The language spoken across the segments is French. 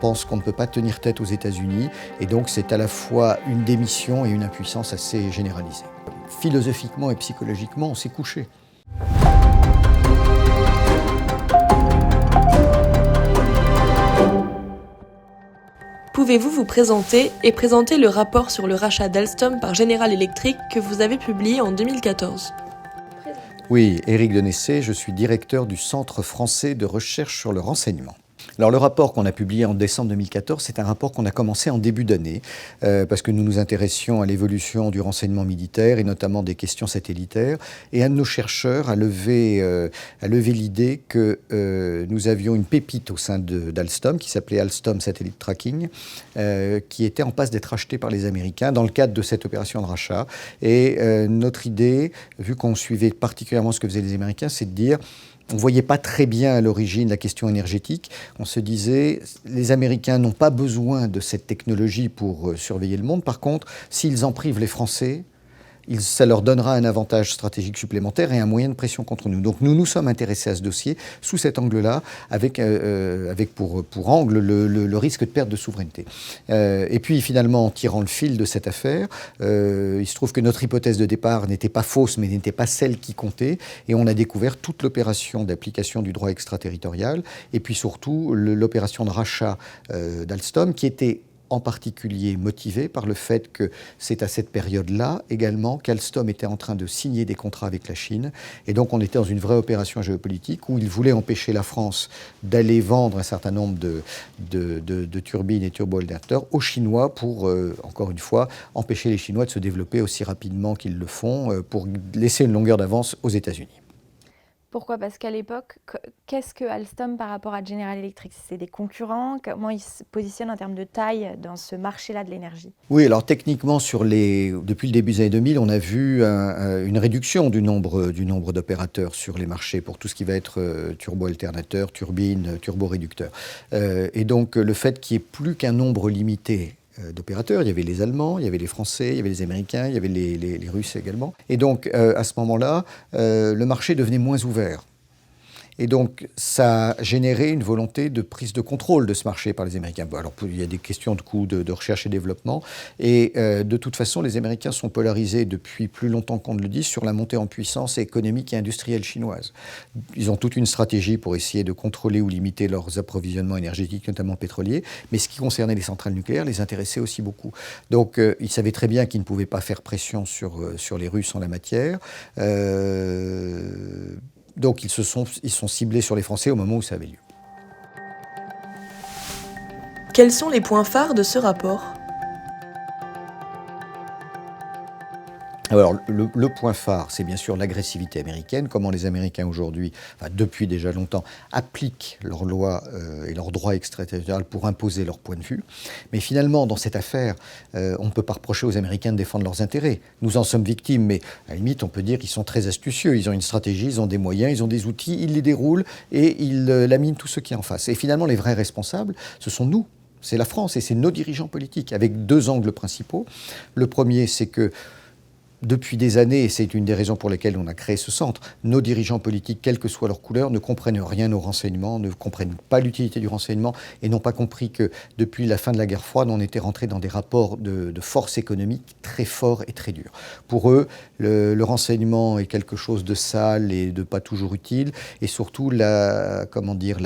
pense qu'on ne peut pas tenir tête aux États-Unis et donc c'est à la fois une démission et une impuissance assez généralisée. Philosophiquement et psychologiquement, on s'est couché. Pouvez-vous vous présenter et présenter le rapport sur le rachat d'Alstom par General Electric que vous avez publié en 2014 ? Oui, Éric Denessé, je suis directeur du Centre français de recherche sur le renseignement. Alors le rapport qu'on a publié en décembre 2014, c'est un rapport qu'on a commencé en début d'année parce que nous nous intéressions à l'évolution du renseignement militaire et notamment des questions satellitaires. Et un de nos chercheurs a levé l'idée que nous avions une pépite au sein d'Alstom qui s'appelait Alstom Satellite Tracking qui était en passe d'être achetée par les Américains dans le cadre de cette opération de rachat. Et notre idée, vu qu'on suivait particulièrement ce que faisaient les Américains, c'est de dire... On ne voyait pas très bien à l'origine la question énergétique. On se disait, les Américains n'ont pas besoin de cette technologie pour surveiller le monde. Par contre, s'ils en privent les Français, ça leur donnera un avantage stratégique supplémentaire et un moyen de pression contre nous. Donc nous nous sommes intéressés à ce dossier sous cet angle-là, avec pour angle le risque de perte de souveraineté. Et puis finalement, en tirant le fil de cette affaire, il se trouve que notre hypothèse de départ n'était pas fausse, mais n'était pas celle qui comptait. Et on a découvert toute l'opération d'application du droit extraterritorial, et puis surtout l'opération de rachat d'Alstom, qui était en particulier motivé par le fait que c'est à cette période-là également qu'Alstom était en train de signer des contrats avec la Chine. Et donc on était dans une vraie opération géopolitique où il voulait empêcher la France d'aller vendre un certain nombre de turbines et turbo-alternateurs aux Chinois pour, encore une fois, empêcher les Chinois de se développer aussi rapidement qu'ils le font pour laisser une longueur d'avance aux États-Unis. Pourquoi ? Parce qu'à l'époque, qu'est-ce que Alstom par rapport à General Electric ? C'est des concurrents ? Comment ils se positionnent en termes de taille dans ce marché-là de l'énergie ? Oui, alors techniquement, depuis le début des années 2000, on a vu une réduction du nombre d'opérateurs sur les marchés pour tout ce qui va être turbo-alternateur, turbine, turbo-réducteur. Et donc le fait qu'il n'y ait plus qu'un nombre limité d'opérateurs. Il y avait les Allemands, il y avait les Français, il y avait les Américains, il y avait les Russes également. Et donc, à ce moment-là, le marché devenait moins ouvert. Et donc, ça a généré une volonté de prise de contrôle de ce marché par les Américains. Bon, alors, il y a des questions de coûts de recherche et développement. Et de toute façon, les Américains sont polarisés depuis plus longtemps qu'on ne le dit sur la montée en puissance économique et industrielle chinoise. Ils ont toute une stratégie pour essayer de contrôler ou limiter leurs approvisionnements énergétiques, notamment pétroliers. Mais ce qui concernait les centrales nucléaires les intéressait aussi beaucoup. Donc, ils savaient très bien qu'ils ne pouvaient pas faire pression sur les Russes en la matière. Donc ils sont ciblés sur les Français au moment où ça avait lieu. Quels sont les points phares de ce rapport ? Alors, le point phare, c'est bien sûr l'agressivité américaine, comment les Américains aujourd'hui, depuis déjà longtemps, appliquent leurs lois et leurs droits extraterritoriaux pour imposer leur point de vue. Mais finalement, dans cette affaire, on ne peut pas reprocher aux Américains de défendre leurs intérêts. Nous en sommes victimes, mais à la limite, on peut dire qu'ils sont très astucieux. Ils ont une stratégie, ils ont des moyens, ils ont des outils, ils les déroulent et ils laminent tout ce qui est en face. Et finalement, les vrais responsables, ce sont nous. C'est la France et c'est nos dirigeants politiques, avec deux angles principaux. Le premier, c'est que depuis des années, et c'est une des raisons pour lesquelles on a créé ce centre, nos dirigeants politiques, quelle que soit leur couleur, ne comprennent rien au renseignement, ne comprennent pas l'utilité du renseignement et n'ont pas compris que depuis la fin de la guerre froide, on était rentré dans des rapports de force économique très forts et très durs. Pour eux, le renseignement est quelque chose de sale et de pas toujours utile, et surtout la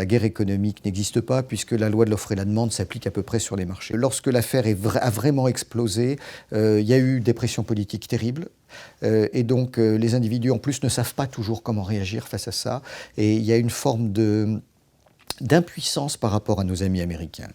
guerre économique n'existe pas puisque la loi de l'offre et la demande s'applique à peu près sur les marchés. Lorsque l'affaire a vraiment explosé, il y a eu des pressions politiques terribles. Et donc les individus en plus ne savent pas toujours comment réagir face à ça et il y a une forme d'impuissance par rapport à nos amis américains.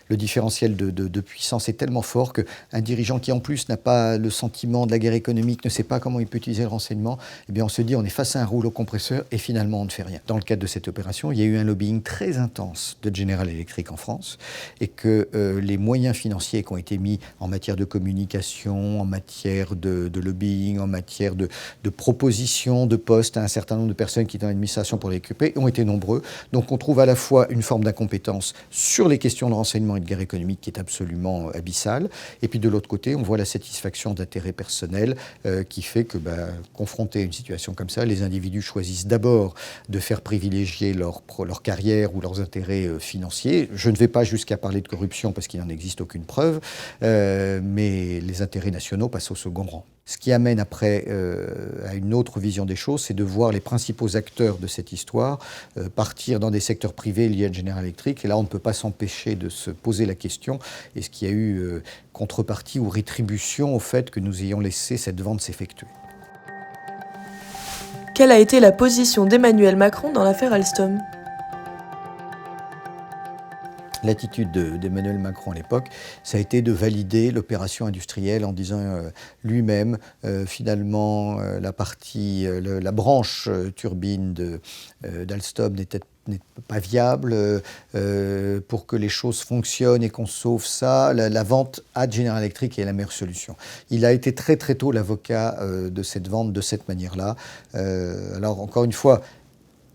Le différentiel de puissance est tellement fort qu'un dirigeant qui en plus n'a pas le sentiment de la guerre économique, ne sait pas comment il peut utiliser le renseignement, eh bien on se dit on est face à un rouleau compresseur et finalement on ne fait rien. Dans le cadre de cette opération, il y a eu un lobbying très intense de General Electric en France et que les moyens financiers qui ont été mis en matière de communication, en matière de lobbying, en matière de proposition de postes à un certain nombre de personnes qui étaient dans l'administration pour les occuper ont été nombreux. Donc on trouve à la fois fois une forme d'incompétence sur les questions de renseignement et de guerre économique qui est absolument abyssale, et puis de l'autre côté, on voit la satisfaction d'intérêts personnels qui fait que, confrontés à une situation comme ça, les individus choisissent d'abord de faire privilégier leur carrière ou leurs intérêts financiers. Je ne vais pas jusqu'à parler de corruption parce qu'il n'en existe aucune preuve, mais les intérêts nationaux passent au second rang. Ce qui amène après à une autre vision des choses, c'est de voir les principaux acteurs de cette histoire partir dans des secteurs privés liés à General Electric. Et là, on ne peut pas s'empêcher de se poser la question, est-ce qu'il y a eu contrepartie ou rétribution au fait que nous ayons laissé cette vente s'effectuer? Quelle a été la position d'Emmanuel Macron dans l'affaire Alstom ? L'attitude d'Emmanuel Macron à l'époque, ça a été de valider l'opération industrielle en disant lui-même, finalement, la branche turbine d'Alstom n'est pas viable. Pour que les choses fonctionnent et qu'on sauve ça, la vente à General Electric est la meilleure solution. Il a été très très tôt l'avocat de cette vente de cette manière-là. Alors encore une fois,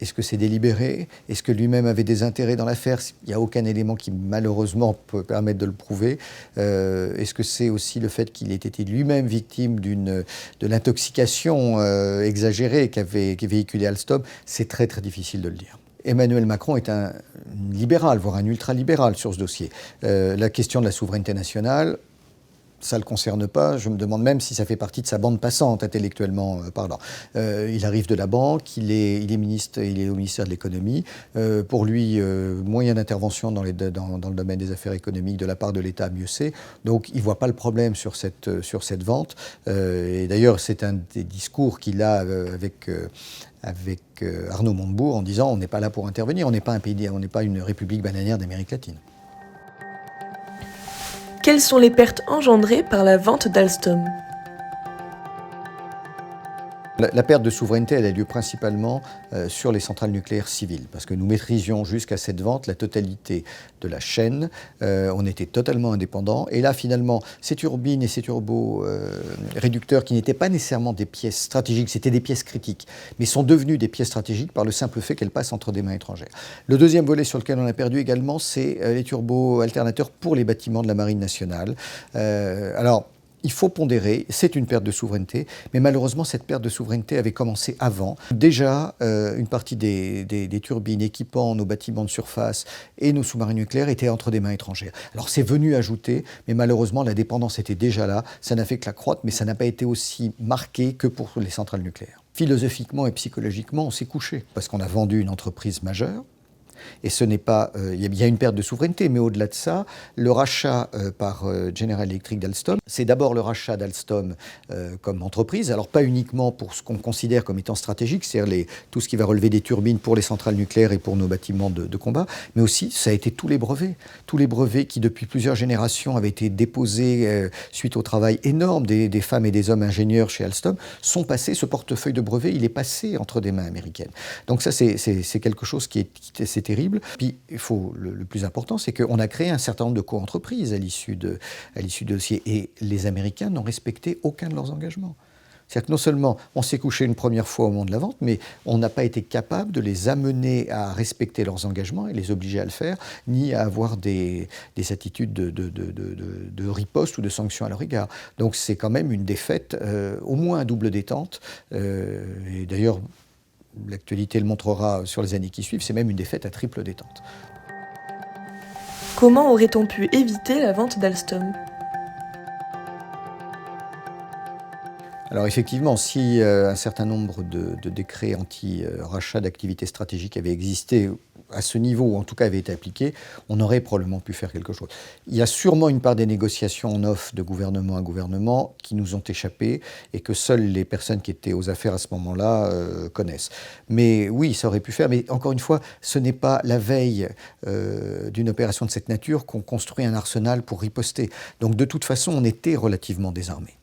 est-ce que c'est délibéré? Est-ce que lui-même avait des intérêts dans l'affaire? Il n'y a aucun élément qui, malheureusement, peut permettre de le prouver. Est-ce que c'est aussi le fait qu'il ait été lui-même victime de l'intoxication exagérée qu'avait véhiculé Alstom? C'est très, très difficile de le dire. Emmanuel Macron est un libéral, voire un ultra-libéral sur ce dossier. La question de la souveraineté nationale, ça ne le concerne pas. Je me demande même si ça fait partie de sa bande passante, intellectuellement parlant. Il arrive de la banque, il est ministre, il est au ministère de l'économie. Pour lui, moyen d'intervention dans le domaine des affaires économiques de la part de l'État, mieux c'est. Donc, il ne voit pas le problème sur cette vente. Et d'ailleurs, c'est un des discours qu'il a avec Arnaud Montebourg en disant on n'est pas là pour intervenir, on n'est pas un pays, on n'est pas une république bananière d'Amérique latine. Quelles sont les pertes engendrées par la vente d'Alstom ? La perte de souveraineté, elle a lieu principalement sur les centrales nucléaires civiles, parce que nous maîtrisions jusqu'à cette vente la totalité de la chaîne. On était totalement indépendants. Et là, finalement, ces turbines et ces turbo-réducteurs qui n'étaient pas nécessairement des pièces stratégiques, c'était des pièces critiques, mais sont devenues des pièces stratégiques par le simple fait qu'elles passent entre des mains étrangères. Le deuxième volet sur lequel on a perdu également, c'est les turbo-alternateurs pour les bâtiments de la Marine nationale. Alors, il faut pondérer, c'est une perte de souveraineté, mais malheureusement, cette perte de souveraineté avait commencé avant. Déjà, une partie des turbines équipant nos bâtiments de surface et nos sous-marins nucléaires étaient entre des mains étrangères. Alors, c'est venu ajouter, mais malheureusement, la dépendance était déjà là. Ça n'a fait que la croître, mais ça n'a pas été aussi marqué que pour les centrales nucléaires. Philosophiquement et psychologiquement, on s'est couché, parce qu'on a vendu une entreprise majeure. Et ce n'est pas, il y a une perte de souveraineté, mais au-delà de ça, le rachat par General Electric d'Alstom, c'est d'abord le rachat d'Alstom comme entreprise, alors pas uniquement pour ce qu'on considère comme étant stratégique, c'est-à-dire tout ce qui va relever des turbines pour les centrales nucléaires et pour nos bâtiments de combat, mais aussi ça a été tous les brevets qui depuis plusieurs générations avaient été déposés suite au travail énorme des femmes et des hommes ingénieurs chez Alstom, sont passés, ce portefeuille de brevets, il est passé entre des mains américaines. Donc ça, c'est quelque chose qui est terrible. Puis, le plus important, c'est qu'on a créé un certain nombre de co-entreprises à l'issue de dossiers. Et les Américains n'ont respecté aucun de leurs engagements. C'est-à-dire que non seulement on s'est couché une première fois au moment de la vente, mais on n'a pas été capable de les amener à respecter leurs engagements et les obliger à le faire, ni à avoir des attitudes de riposte ou de sanctions à leur égard. Donc c'est quand même une défaite, au moins à double détente. Et d'ailleurs, l'actualité le montrera sur les années qui suivent, c'est même une défaite à triple détente. Comment aurait-on pu éviter la vente d'Alstom ? Alors effectivement, si un certain nombre de décrets anti-rachat d'activités stratégiques avaient existé à ce niveau, ou en tout cas avaient été appliqués, on aurait probablement pu faire quelque chose. Il y a sûrement une part des négociations en off de gouvernement à gouvernement qui nous ont échappé et que seules les personnes qui étaient aux affaires à ce moment-là connaissent. Mais oui, ça aurait pu faire, mais encore une fois, ce n'est pas la veille d'une opération de cette nature qu'on construit un arsenal pour riposter. Donc de toute façon, on était relativement désarmés.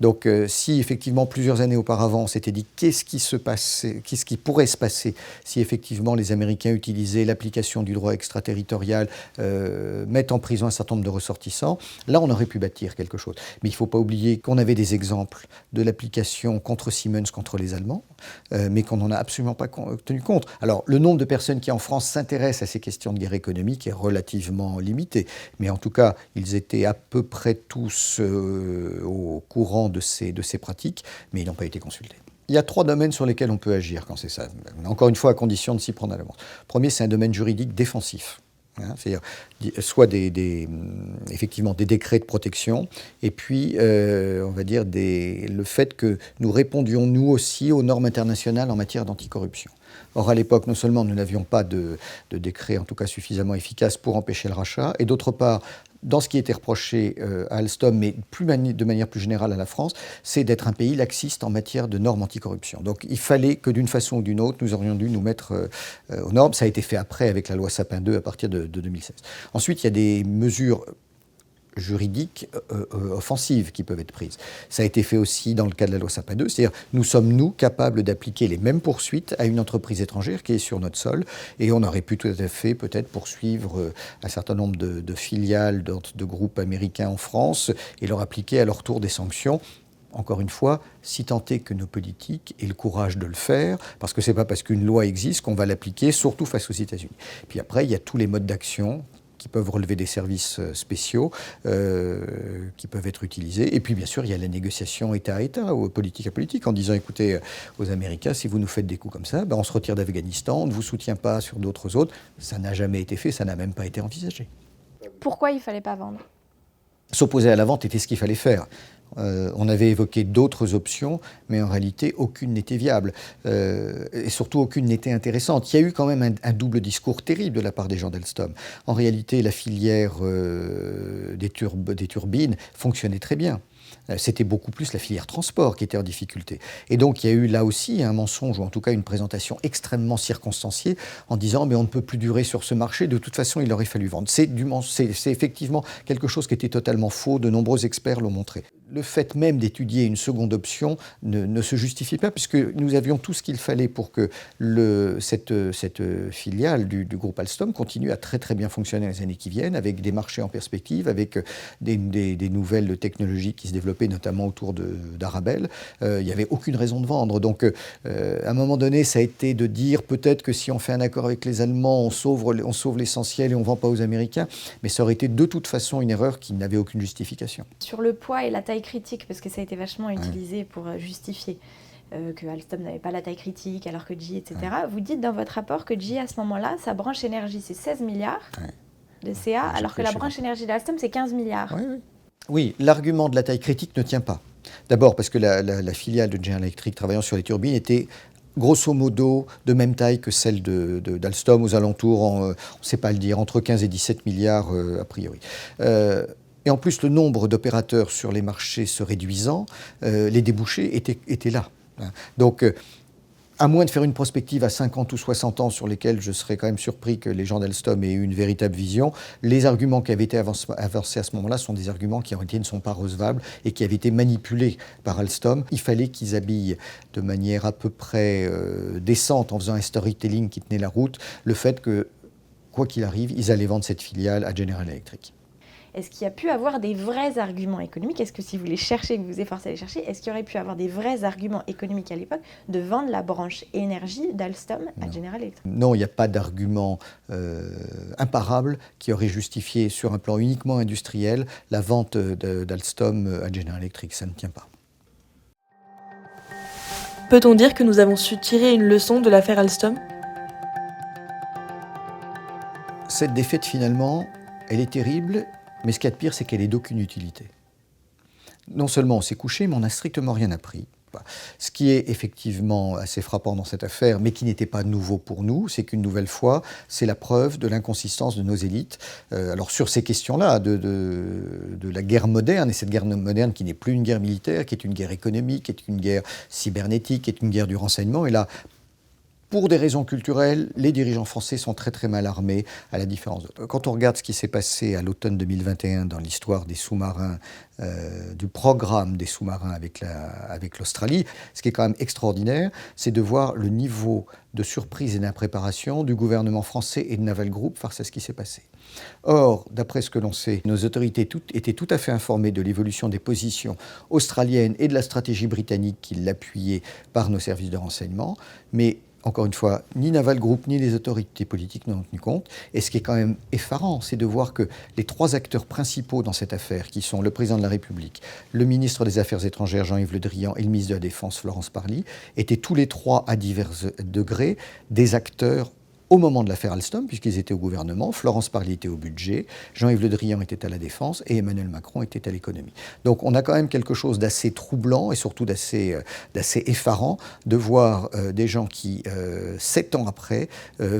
Donc, si effectivement plusieurs années auparavant, on s'était dit qu'est-ce qui pourrait se passer si effectivement les Américains utilisaient l'application du droit extraterritorial, mettent en prison un certain nombre de ressortissants, là on aurait pu bâtir quelque chose. Mais il ne faut pas oublier qu'on avait des exemples de l'application contre Siemens, contre les Allemands, mais qu'on n'en a absolument pas tenu compte. Alors, le nombre de personnes qui en France s'intéressent à ces questions de guerre économique est relativement limité, mais en tout cas, ils étaient à peu près tous au courant de ces pratiques, mais ils n'ont pas été consultés. Il y a 3 domaines sur lesquels on peut agir quand c'est ça. Encore une fois, à condition de s'y prendre à l'avance. Le premier, c'est un domaine juridique défensif. C'est-à-dire soit effectivement des décrets de protection, et puis on va dire le fait que nous répondions nous aussi aux normes internationales en matière d'anticorruption. Or, à l'époque, non seulement nous n'avions pas de décret, en tout cas suffisamment efficace pour empêcher le rachat, et d'autre part, dans ce qui était reproché à Alstom, mais de manière plus générale à la France, c'est d'être un pays laxiste en matière de normes anticorruption. Donc il fallait que d'une façon ou d'une autre, nous aurions dû nous mettre aux normes. Ça a été fait après avec la loi Sapin 2 à partir de 2016. Ensuite, il y a des mesures juridiques offensives qui peuvent être prises. Ça a été fait aussi dans le cas de la loi Sapin 2, c'est-à-dire nous sommes, nous, capables d'appliquer les mêmes poursuites à une entreprise étrangère qui est sur notre sol, et on aurait pu tout à fait peut-être poursuivre un certain nombre de filiales de groupes américains en France et leur appliquer à leur tour des sanctions. Encore une fois, si tant est que nos politiques aient le courage de le faire, parce que ce n'est pas parce qu'une loi existe qu'on va l'appliquer, surtout face aux États-Unis. Puis après, il y a tous les modes d'action qui peuvent relever des services spéciaux qui peuvent être utilisés. Et puis, bien sûr, il y a la négociation État à État, ou politique à politique, en disant, écoutez, aux Américains, si vous nous faites des coups comme ça, on se retire d'Afghanistan, on ne vous soutient pas sur d'autres zones. Ça n'a jamais été fait, ça n'a même pas été envisagé. Pourquoi il ne fallait pas vendre ? S'opposer à la vente était ce qu'il fallait faire. On avait évoqué d'autres options, mais en réalité, aucune n'était viable. Et surtout, aucune n'était intéressante. Il y a eu quand même un double discours terrible de la part des gens d'Alstom. En réalité, la filière des turbines fonctionnait très bien. C'était beaucoup plus la filière transport qui était en difficulté. Et donc, il y a eu là aussi un mensonge, ou en tout cas une présentation extrêmement circonstanciée, en disant « mais on ne peut plus durer sur ce marché, de toute façon, il aurait fallu vendre ». C'est effectivement quelque chose qui était totalement faux, de nombreux experts l'ont montré. Le fait même d'étudier une seconde option ne se justifie pas, puisque nous avions tout ce qu'il fallait pour que cette filiale du groupe Alstom continue à très très bien fonctionner les années qui viennent, avec des marchés en perspective, avec des nouvelles technologies qui se développaient, notamment autour d'Arabelle. Il n'y avait aucune raison de vendre. Donc, à un moment donné, ça a été de dire peut-être que si on fait un accord avec les Allemands, on sauve l'essentiel et on ne vend pas aux Américains. Mais ça aurait été de toute façon une erreur qui n'avait aucune justification. Sur le poids et la taille critique, parce que ça a été vachement utilisé pour justifier que Alstom n'avait pas la taille critique, alors que GE, etc. Vous dites dans votre rapport que GE, à ce moment-là, sa branche énergie, c'est 16 milliards de CA, alors que la branche énergie d'Alstom, c'est 15 milliards. Oui, l'argument de la taille critique ne tient pas. D'abord parce que la filiale de General Electric travaillant sur les turbines était grosso modo de même taille que celle d'Alstom, aux alentours, on ne sait pas le dire, entre 15 et 17 milliards a priori. Et en plus, le nombre d'opérateurs sur les marchés se réduisant, les débouchés étaient là. Donc, à moins de faire une prospective à 50 ou 60 ans sur lesquels je serais quand même surpris que les gens d'Alstom aient eu une véritable vision, les arguments qui avaient été avancés à ce moment-là sont des arguments qui en réalité ne sont pas recevables et qui avaient été manipulés par Alstom. Il fallait qu'ils habillent de manière à peu près décente, en faisant un storytelling qui tenait la route, le fait que, quoi qu'il arrive, ils allaient vendre cette filiale à General Electric. Est-ce qu'il y a pu avoir des vrais arguments économiques ? Est-ce que si vous les cherchez, que vous vous efforcez à les chercher, est-ce qu'il y aurait pu avoir des vrais arguments économiques à l'époque de vendre la branche énergie d'Alstom à General Electric ? Non, il n'y a pas d'argument imparable qui aurait justifié sur un plan uniquement industriel la vente d'Alstom à General Electric. Ça ne tient pas. Peut-on dire que nous avons su tirer une leçon de l'affaire Alstom ? Cette défaite, finalement, elle est terrible. Mais ce qu'il y a de pire, c'est qu'elle est d'aucune utilité. Non seulement on s'est couché, mais on n'a strictement rien appris. Ce qui est effectivement assez frappant dans cette affaire, mais qui n'était pas nouveau pour nous, c'est qu'une nouvelle fois, c'est la preuve de l'inconsistance de nos élites. Alors sur ces questions-là, de la guerre moderne, et cette guerre moderne qui n'est plus une guerre militaire, qui est une guerre économique, qui est une guerre cybernétique, qui est une guerre du renseignement, et là, Pour des raisons culturelles, les dirigeants français sont très très mal armés, à la différence d'autres. Quand on regarde ce qui s'est passé à l'automne 2021 dans l'histoire des sous-marins, du programme des sous-marins avec l'Australie, ce qui est quand même extraordinaire, c'est de voir le niveau de surprise et d'impréparation du gouvernement français et de Naval Group face à ce qui s'est passé. Or, d'après ce que l'on sait, nos autorités étaient tout à fait informées de l'évolution des positions australiennes et de la stratégie britannique qui l'appuyait par nos services de renseignement, mais encore une fois, ni Naval Group ni les autorités politiques n'en ont tenu compte. Et ce qui est quand même effarant, c'est de voir que les trois acteurs principaux dans cette affaire, qui sont le président de la République, le ministre des Affaires étrangères Jean-Yves Le Drian et le ministre de la Défense Florence Parly, étaient tous les trois à divers degrés des acteurs au moment de l'affaire Alstom, puisqu'ils étaient au gouvernement. Florence Parly était au budget, Jean-Yves Le Drian était à la défense et Emmanuel Macron était à l'économie. Donc on a quand même quelque chose d'assez troublant et surtout d'assez effarant de voir des gens qui, 7 ans après,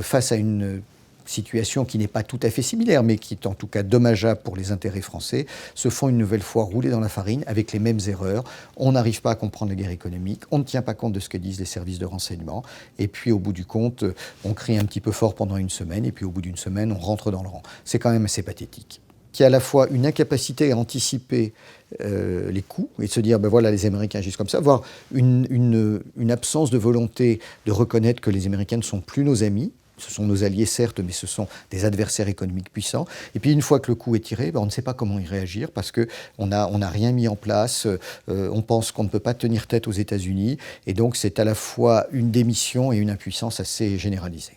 face à une situation qui n'est pas tout à fait similaire, mais qui est en tout cas dommageable pour les intérêts français, se font une nouvelle fois rouler dans la farine avec les mêmes erreurs. On n'arrive pas à comprendre la guerre économique, on ne tient pas compte de ce que disent les services de renseignement, et puis au bout du compte, on crie un petit peu fort pendant une semaine, et puis au bout d'une semaine, on rentre dans le rang. C'est quand même assez pathétique. Qui a à la fois une incapacité à anticiper les coups et de se dire, ben voilà, les Américains agissent comme ça, voire une absence de volonté de reconnaître que les Américains ne sont plus nos amis. Ce sont nos alliés, certes, mais ce sont des adversaires économiques puissants. Et puis, une fois que le coup est tiré, ben, on ne sait pas comment y réagir parce qu'on n'a rien mis en place. On pense qu'on ne peut pas tenir tête aux États-Unis. Et donc, c'est à la fois une démission et une impuissance assez généralisée.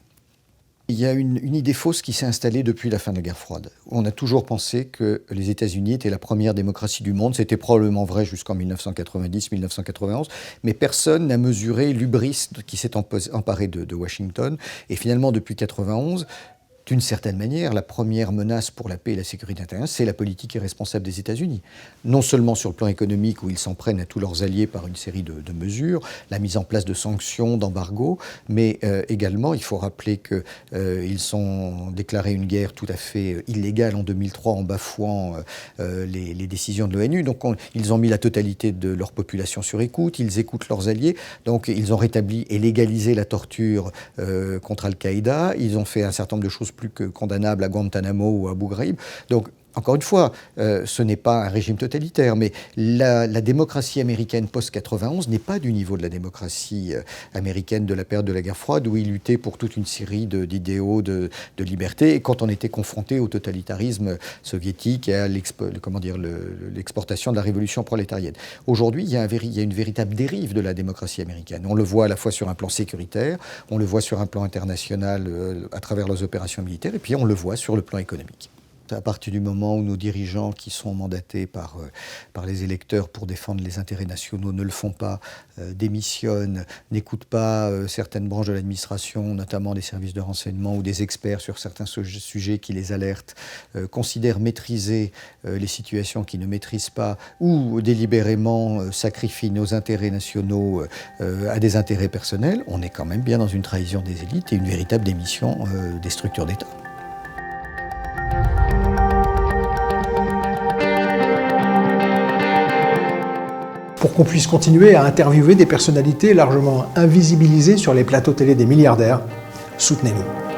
Il y a une idée fausse qui s'est installée depuis la fin de la guerre froide. On a toujours pensé que les États-Unis étaient la première démocratie du monde. C'était probablement vrai jusqu'en 1990-1991, mais personne n'a mesuré l'hubris qui s'est emparé de Washington. Et finalement, depuis 1991, d'une certaine manière, la première menace pour la paix et la sécurité intérieure, c'est la politique irresponsable des États-Unis. Non seulement sur le plan économique, où ils s'en prennent à tous leurs alliés par une série de mesures, la mise en place de sanctions, d'embargos, mais également, il faut rappeler qu'ils ont déclaré une guerre tout à fait illégale en 2003 en bafouant les décisions de l'ONU. Donc ils ont mis la totalité de leur population sur écoute, ils écoutent leurs alliés, donc ils ont rétabli et légalisé la torture contre Al-Qaïda, ils ont fait un certain nombre de choses plus que condamnable à Guantanamo ou à Abu Ghraib. Donc, encore une fois, ce n'est pas un régime totalitaire, mais la démocratie américaine post-91 n'est pas du niveau de la démocratie américaine de la période de la guerre froide, où ils luttaient pour toute une série d'idéaux de liberté, et quand on était confronté au totalitarisme soviétique et à l'exportation de la révolution prolétarienne. Aujourd'hui, il y a une véritable dérive de la démocratie américaine. On le voit à la fois sur un plan sécuritaire, on le voit sur un plan international à travers leurs opérations militaires, et puis on le voit sur le plan économique. À partir du moment où nos dirigeants qui sont mandatés par les électeurs pour défendre les intérêts nationaux ne le font pas, démissionnent, n'écoutent pas certaines branches de l'administration, notamment des services de renseignement ou des experts sur certains sujets qui les alertent, considèrent maîtriser les situations qu'ils ne maîtrisent pas ou délibérément sacrifient nos intérêts nationaux à des intérêts personnels, on est quand même bien dans une trahison des élites et une véritable démission des structures d'État. Pour qu'on puisse continuer à interviewer des personnalités largement invisibilisées sur les plateaux télé des milliardaires, soutenez-nous.